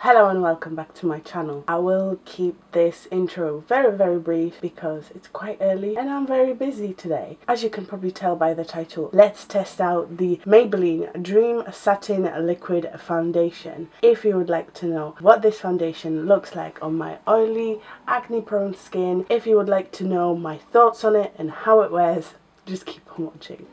Hello and welcome back to my channel. I will keep this intro very brief because it's quite early and I'm very busy today. As you can probably tell by the title, let's test out the Maybelline Dream Satin Liquid Foundation. If you would like to know what this foundation looks like on my oily, acne prone skin, if you would like to know my thoughts on it and how it wears, just keep on watching.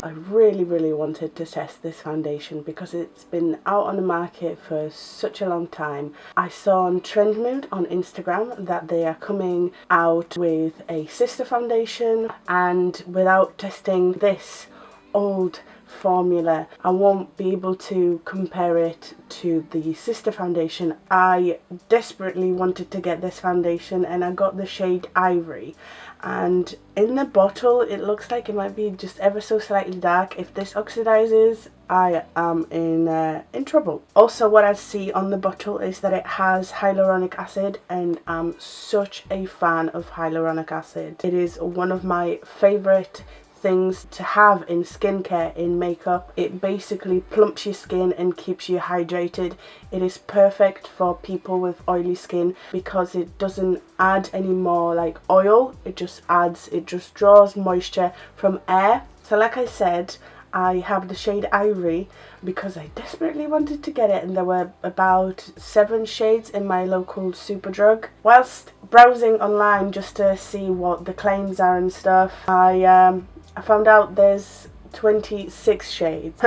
I really wanted to test this foundation because it's been out on the market for such a long time. I saw on Trendmood on Instagram that they are coming out with a sister foundation, and without testing this old formula I won't be able to compare it to the sister foundation. I desperately wanted to get this foundation and I got the shade Ivory, and in the bottle it looks like it might be just ever so slightly dark. If this oxidizes, I am in trouble. Also, what I see on the bottle is that it has hyaluronic acid, and I'm such a fan of hyaluronic acid. It is one of my favorite things to have in skincare, in makeup. It basically plumps your skin and keeps you hydrated. It is perfect for people with oily skin because it doesn't add any more like oil. It just draws moisture from air. So like I said, I have the shade Ivory because I desperately wanted to get it, and there were about 7 shades in my local Superdrug. Whilst browsing online just to see what the claims are and stuff, I found out there's 26 shades.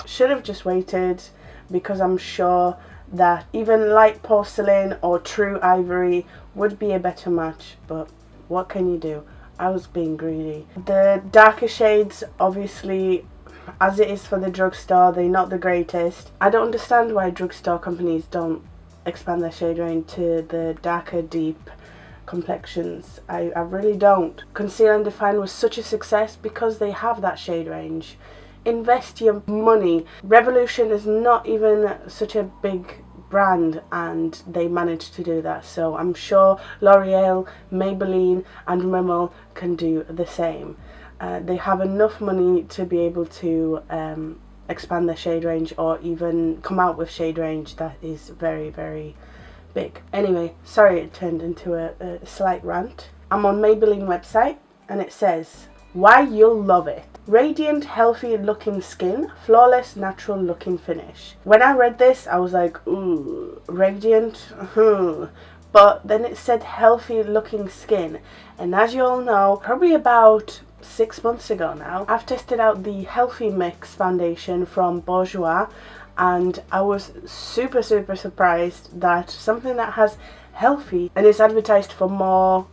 Should have just waited, because I'm sure that even light porcelain or true ivory would be a better match, but what can you do? I was being greedy. The darker shades, obviously, as it is for the drugstore, they're not the greatest. I don't understand why drugstore companies don't expand their shade range to the darker, deep complexions. I really don't. Conceal and Define was such a success because they have that shade range. Invest your money. Revolution is not even such a big brand and they managed to do that, so I'm sure L'Oreal, Maybelline and Rimmel can do the same. They have enough money to be able to expand their shade range, or even come out with shade range that is very big. Anyway, sorry it turned into a slight rant. I'm on Maybelline website and it says, why you'll love it. Radiant, healthy looking skin, flawless, natural looking finish. When I read this, I was like, ooh, radiant, but then it said healthy looking skin, and as you all know, probably about 6 months ago now, I've tested out the Healthy Mix foundation from Bourjois, and I was super surprised that something that has healthy and is advertised for more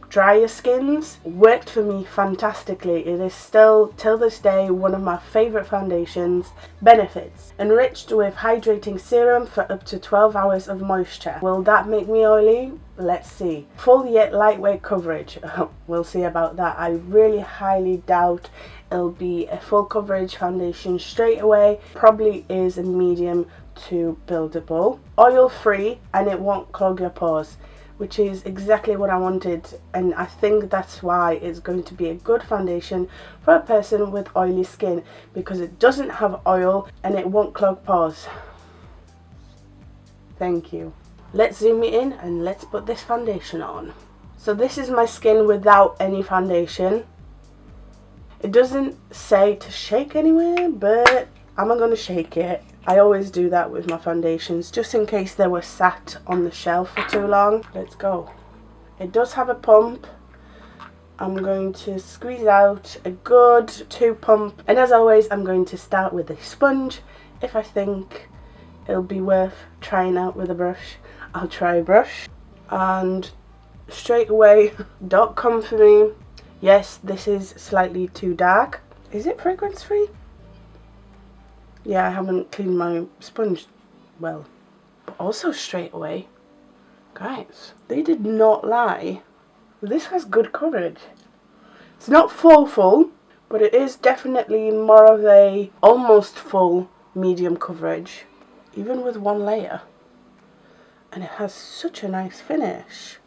drier skins worked for me fantastically. It is still, till this day, one of my favourite foundations. Benefits: enriched with hydrating serum for up to 12 hours of moisture. Will that make me oily? Let's see. Full yet lightweight coverage. We'll see about that. I really highly doubt it'll be a full coverage foundation straight away. Probably is a medium to buildable. Oil free, and it won't clog your pores, which is exactly what I wanted, and I think that's why it's going to be a good foundation for a person with oily skin, because it doesn't have oil and it won't clog pores. Thank you. Let's zoom it in and let's put this foundation on. So this is my skin without any foundation. It doesn't say to shake anywhere, but I'm not going to shake it. I always do that with my foundations, just in case they were sat on the shelf for too long. Let's go. It does have a pump. I'm going to squeeze out a good 2 pump, and as always I'm going to start with a sponge. If I think it'll be worth trying out with a brush, I'll try a brush. And straight away, don't come for me. Yes, this is slightly too dark. Is it fragrance free? Yeah, I haven't cleaned my sponge well. But also straight away, guys, they did not lie. This has good coverage. It's not full, but it is definitely more of a almost full medium coverage, even with 1 layer. And it has such a nice finish.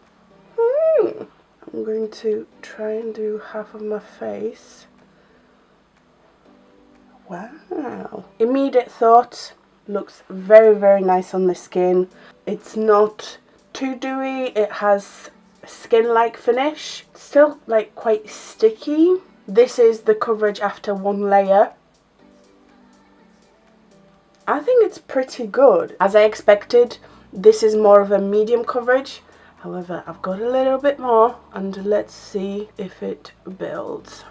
I'm going to try and do half of my face. Wow. Immediate thoughts, looks very, very nice on the skin. It's not too dewy. It has a skin-like finish. Still like quite sticky. This is the coverage after one layer. I think it's pretty good. As I expected, this is more of a medium coverage. However, I've got a little bit more, and let's see if it builds.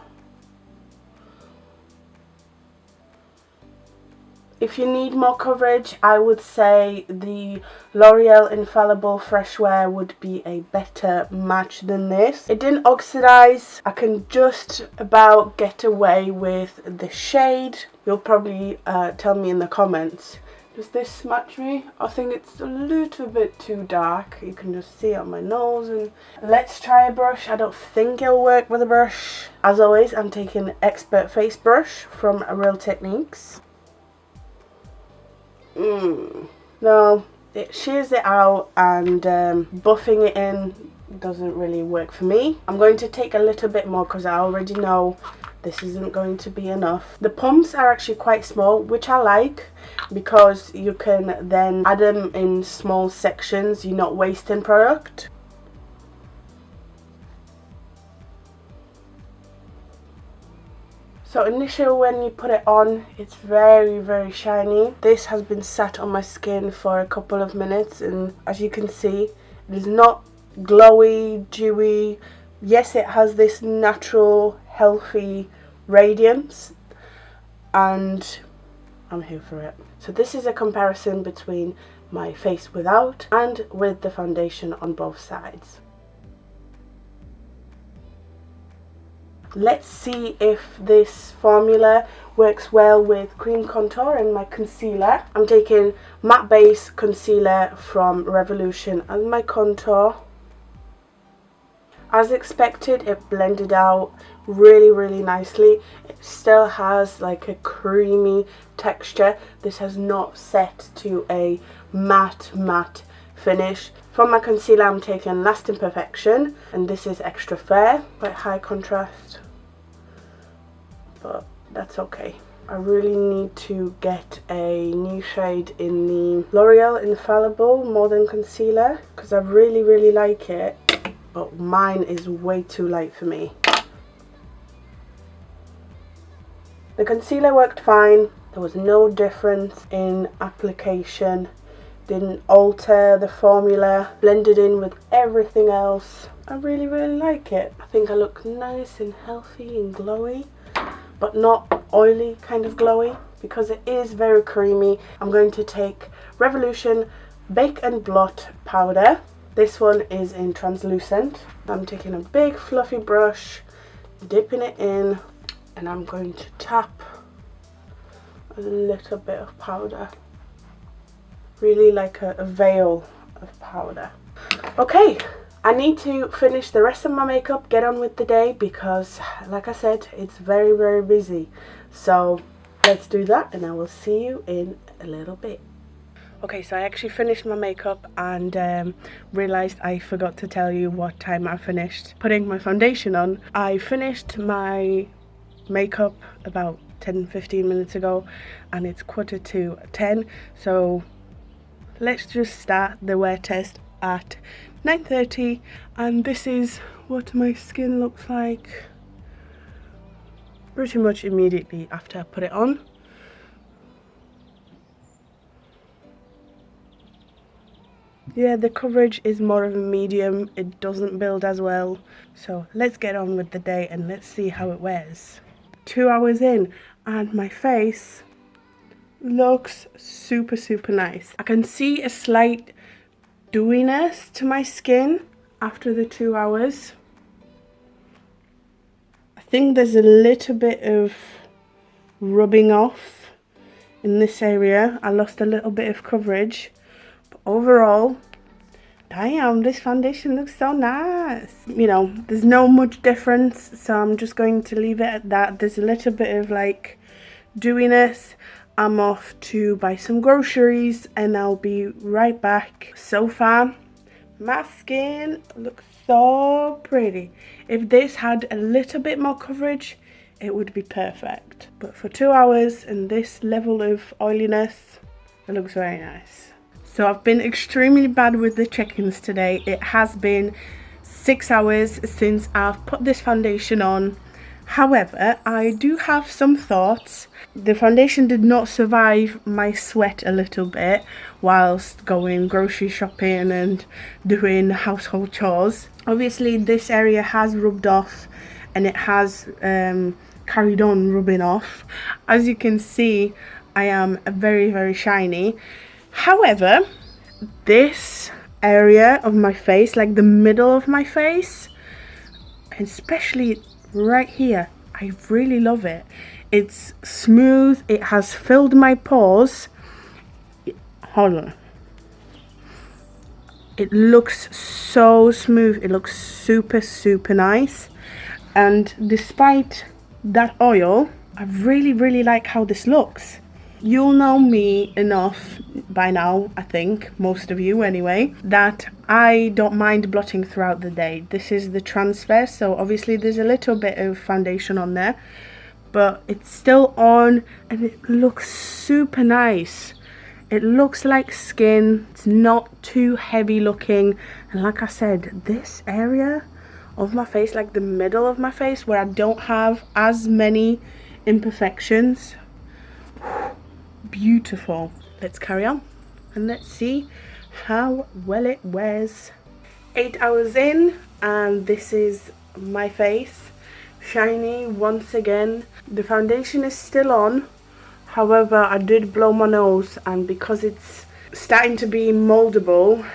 If you need more coverage, I would say the L'Oreal Infallible Fresh Wear would be a better match than this. It didn't oxidize. I can just about get away with the shade. You'll probably tell me in the comments. Does this match me? I think it's a little bit too dark. You can just see it on my nose. And let's try a brush. I don't think it'll work with a brush. As always, I'm taking Expert Face Brush from Real Techniques. No, it shears it out, and buffing it in doesn't really work for me. I'm going to take a little bit more because I already know this isn't going to be enough. The pumps are actually quite small, which I like because you can then add them in small sections. You're not wasting product. So initially when you put it on, it's very, very shiny. This has been sat on my skin for a couple of minutes, and as you can see, it is not glowy, dewy. Yes, it has this natural, healthy radiance, and I'm here for it. So this is a comparison between my face without and with the foundation on both sides. Let's see if this formula works well with cream contour and my concealer. I'm taking matte base concealer from Revolution as my contour. As expected, it blended out really, really nicely. It still has like a creamy texture. This has not set to a matte finish. From my concealer, I'm taking Lasting Perfection, and this is Extra Fair, quite high contrast, but that's okay. I really need to get a new shade in the L'Oreal Infallible Modern Concealer because I really, really like it, but mine is way too light for me. The concealer worked fine. There was no difference in application. Didn't alter the formula, blended in with everything else. I really, really like it. I think I look nice and healthy and glowy, but not oily kind of glowy, because it is very creamy. I'm going to take Revolution Bake and Blot powder. This one is in translucent. I'm taking a big fluffy brush, dipping it in, and I'm going to tap a little bit of powder. Really like a veil of powder. Okay, I need to finish the rest of my makeup, get on with the day, because like I said, it's very, very busy. So let's do that, and I will see you in a little bit. Okay, so I actually finished my makeup and realised I forgot to tell you what time I finished putting my foundation on. I finished my makeup about 10-15 minutes ago, and it's 10:15, so let's just start the wear test at 9:30, and this is what my skin looks like pretty much immediately after I put it on. Yeah, the coverage is more of a medium. It doesn't build as well. So let's get on with the day and let's see how it wears. 2 hours in, and my face looks super, super nice. I can see a slight dewiness to my skin after the 2 hours. I think there's a little bit of rubbing off in this area. I lost a little bit of coverage, but overall, damn, this foundation looks so nice. You know, there's no much difference, so I'm just going to leave it at that. There's a little bit of like dewiness. I'm off to buy some groceries and I'll be right back. So far, my skin looks so pretty. If this had a little bit more coverage, it would be perfect. But for 2 hours and this level of oiliness, it looks very nice. So I've been extremely bad with the check-ins today. It has been 6 hours since I've put this foundation on. However, I do have some thoughts. The foundation did not survive my sweat a little bit whilst going grocery shopping and doing household chores. Obviously, this area has rubbed off and it has carried on rubbing off. As you can see, I am very, very shiny. However, this area of my face, like the middle of my face, especially right here, I really love it. It's smooth, it has filled my pores. Hold on. It looks so smooth, it looks super, super nice. And despite that oil, I really, really like how this looks. You'll know me enough by now, I think, most of you anyway, that I don't mind blotting throughout the day. This is the transfer, so obviously there's a little bit of foundation on there, but it's still on and it looks super nice. It looks like skin, it's not too heavy looking, and like I said, this area of my face, like the middle of my face where I don't have as many imperfections, beautiful. Let's carry on and let's see how well it wears. 8 hours in and this is my face, shiny once again. The foundation is still on, however I did blow my nose, and because it's starting to be moldable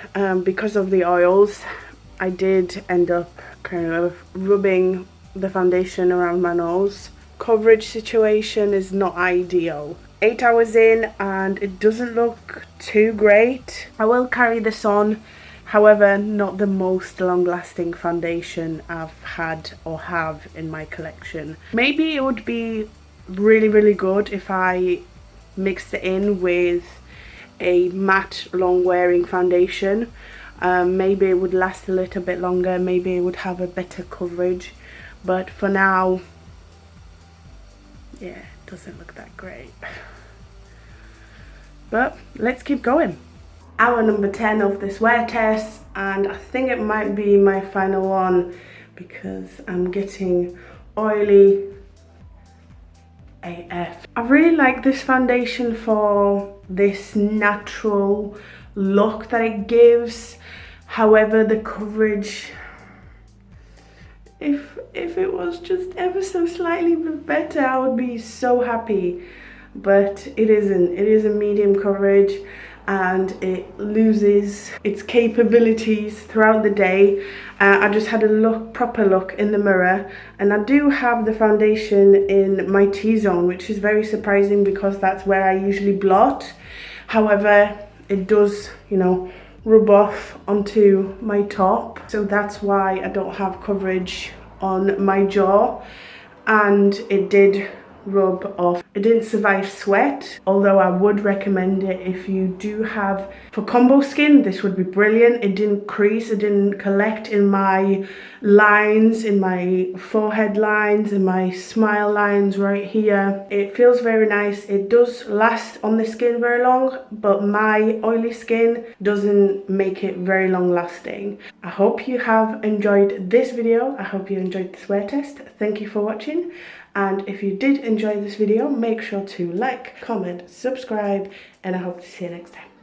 because of the oils, I did end up kind of rubbing the foundation around my nose. Coverage situation is not ideal. 8 hours in and it doesn't look too great. I will carry this on, however not the most long-lasting foundation I've had or have in my collection. Maybe it would be really, really good if I mixed it in with a matte long-wearing foundation. Maybe it would last a little bit longer, maybe it would have a better coverage, but for now, yeah, it doesn't look that great. But let's keep going. Hour number 10 of this wear test, and I think it might be my final one because I'm getting oily AF. I really like this foundation for this natural look that it gives. However, the coverage, if it was just ever so slightly better, I would be so happy. But it isn't. It is a medium coverage and it loses its capabilities throughout the day. I just had a proper look in the mirror, and I do have the foundation in my T-zone, which is very surprising because that's where I usually blot. However, it does, you know, rub off onto my top, so that's why I don't have coverage on my jaw, and it did rub off. It didn't survive sweat, although I would recommend it if you do have, for combo skin, this would be brilliant. It didn't crease, it didn't collect in my lines, in my forehead lines, in my smile lines right here. It feels very nice. It does last on the skin very long, but my oily skin doesn't make it very long lasting. I hope you have enjoyed this video. I hope you enjoyed this wear test. Thank you for watching. And if you did enjoy this video, make sure to like, comment, subscribe, and I hope to see you next time.